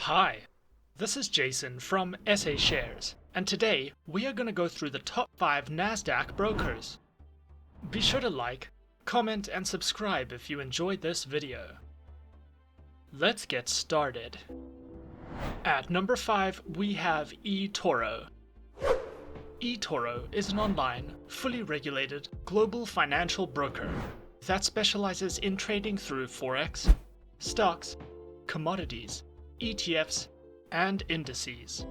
Hi, this is Jason from Sashares, and today we are going to go through the top 5 NASDAQ brokers. Be sure to like, comment, and subscribe if you enjoyed this video. Let's get started. At number 5, we have eTorro. eTorro is an online, fully regulated, global financial broker that specializes in trading through Forex, stocks, commodities, ETFs, and indices.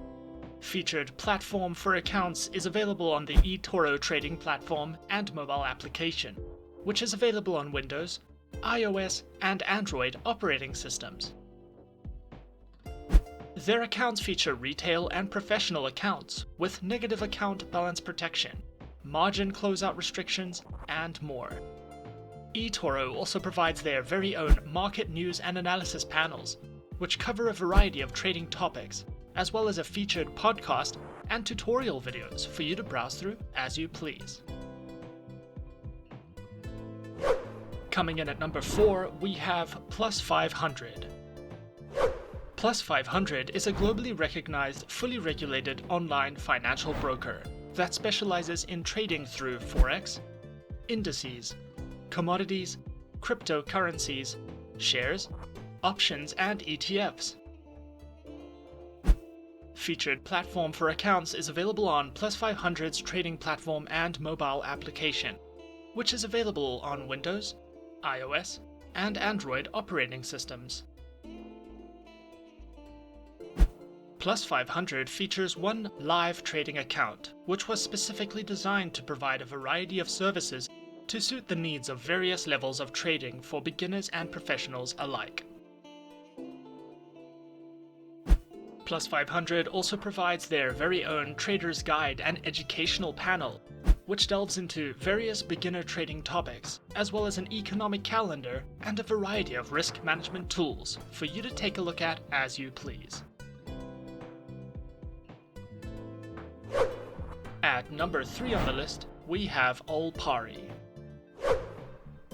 Featured platform for accounts is available on the eTorro trading platform and mobile application, which is available on Windows, iOS, and Android operating systems. Their accounts feature retail and professional accounts with negative account balance protection, margin closeout restrictions, and more. eTorro also provides their very own market news and analysis panels, which cover a variety of trading topics, as well as a featured podcast and tutorial videos for you to browse through as you please. Coming in at number 4, we have Plus 500. Plus 500 is a globally recognized, fully regulated online financial broker that specializes in trading through Forex, indices, commodities, cryptocurrencies, shares, options, and ETFs. Featured platform for accounts is available on Plus 500's trading platform and mobile application, which is available on Windows, iOS, and Android operating systems. Plus 500 features one live trading account, which was specifically designed to provide a variety of services to suit the needs of various levels of trading for beginners and professionals alike. Plus 500 also provides their very own Trader's Guide and educational panel, which delves into various beginner trading topics, as well as an economic calendar and a variety of risk management tools for you to take a look at as you please. At number 3 on the list, we have Alpari.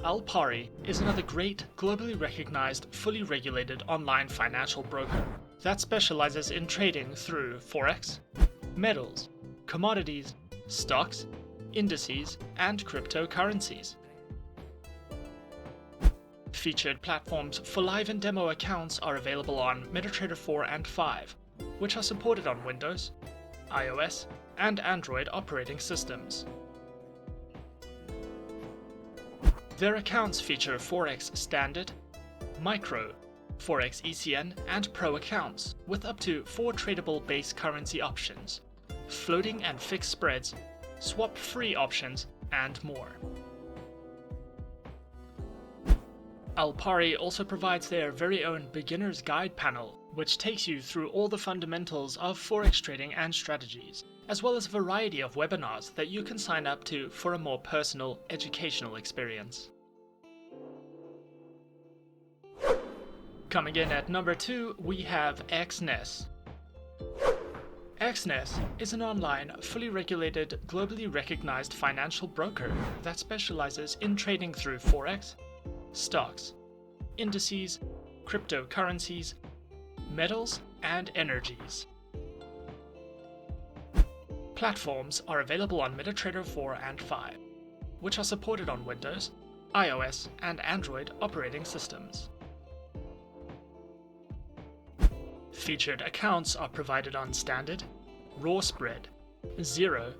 Alpari is another great, globally recognized, fully regulated online financial broker that specializes in trading through Forex, metals, commodities, stocks, indices, and cryptocurrencies. Featured platforms for live and demo accounts are available on MetaTrader 4 and 5, which are supported on Windows, iOS, and Android operating systems. Their accounts feature Forex Standard, Micro, Forex ECN, and Pro accounts with up to 4 tradable base currency options, floating and fixed spreads, swap-free options, and more. Alpari also provides their very own Beginner's Guide panel, which takes you through all the fundamentals of Forex trading and strategies, as well as a variety of webinars that you can sign up to for a more personal, educational experience. Coming in at number 2, we have Exness. Exness is an online, fully regulated, globally recognized financial broker that specializes in trading through Forex, stocks, indices, cryptocurrencies, metals, and energies. Platforms are available on MetaTrader 4 and 5, which are supported on Windows, iOS, and Android operating systems. Featured accounts are provided on Standard, Raw Spread, Zero,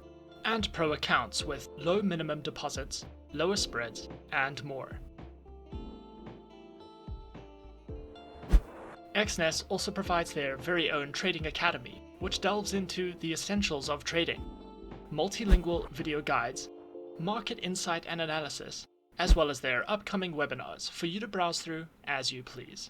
and Pro accounts with low minimum deposits, lower spreads, and more. Exness also provides their very own trading academy, which delves into the essentials of trading, multilingual video guides, market insight and analysis, as well as their upcoming webinars for you to browse through as you please.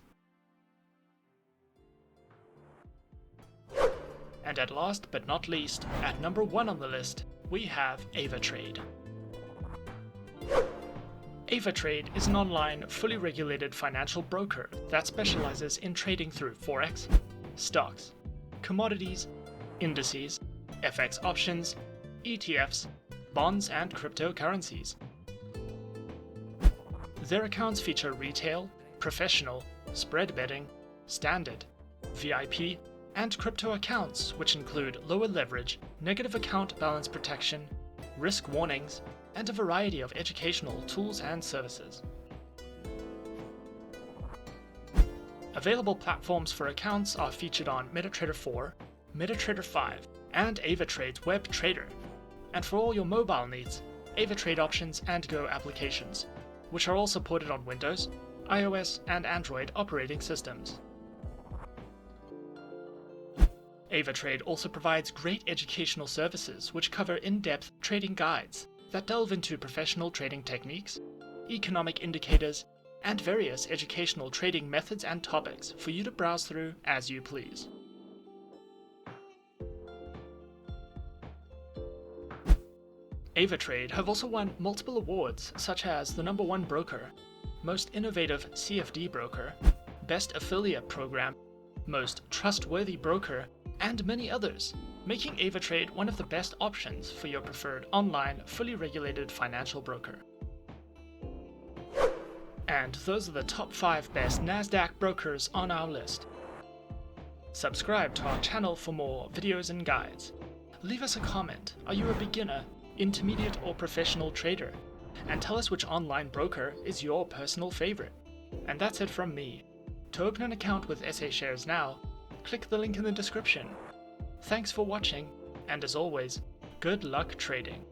And at last but not least, at number 1 on the list, we have Avatrade. Avatrade is an online, fully regulated financial broker that specializes in trading through Forex, stocks, commodities, indices, FX options, ETFs, bonds, and cryptocurrencies. Their accounts feature retail, professional, spread betting, standard, VIP, and crypto accounts, which include lower leverage, negative account balance protection, risk warnings, and a variety of educational tools and services. Available platforms for accounts are featured on MetaTrader 4, MetaTrader 5, and Avatrade's Web Trader. And for all your mobile needs, Avatrade options and Go applications, which are all supported on Windows, iOS, and Android operating systems. Avatrade also provides great educational services which cover in-depth trading guides that delve into professional trading techniques, economic indicators, and various educational trading methods and topics for you to browse through as you please. Avatrade have also won multiple awards such as the #1 broker, most innovative CFD broker, best affiliate program, most trustworthy broker, and many others, making Avatrade one of the best options for your preferred online, fully regulated financial broker. And those are the top 5 best NASDAQ brokers on our list. Subscribe to our channel for more videos and guides. Leave us a comment. Are you a beginner, intermediate, or professional trader? And tell us which online broker is your personal favorite. And that's it from me. To open an account with Sashares now, click the link in the description. Thanks for watching, and as always, good luck trading.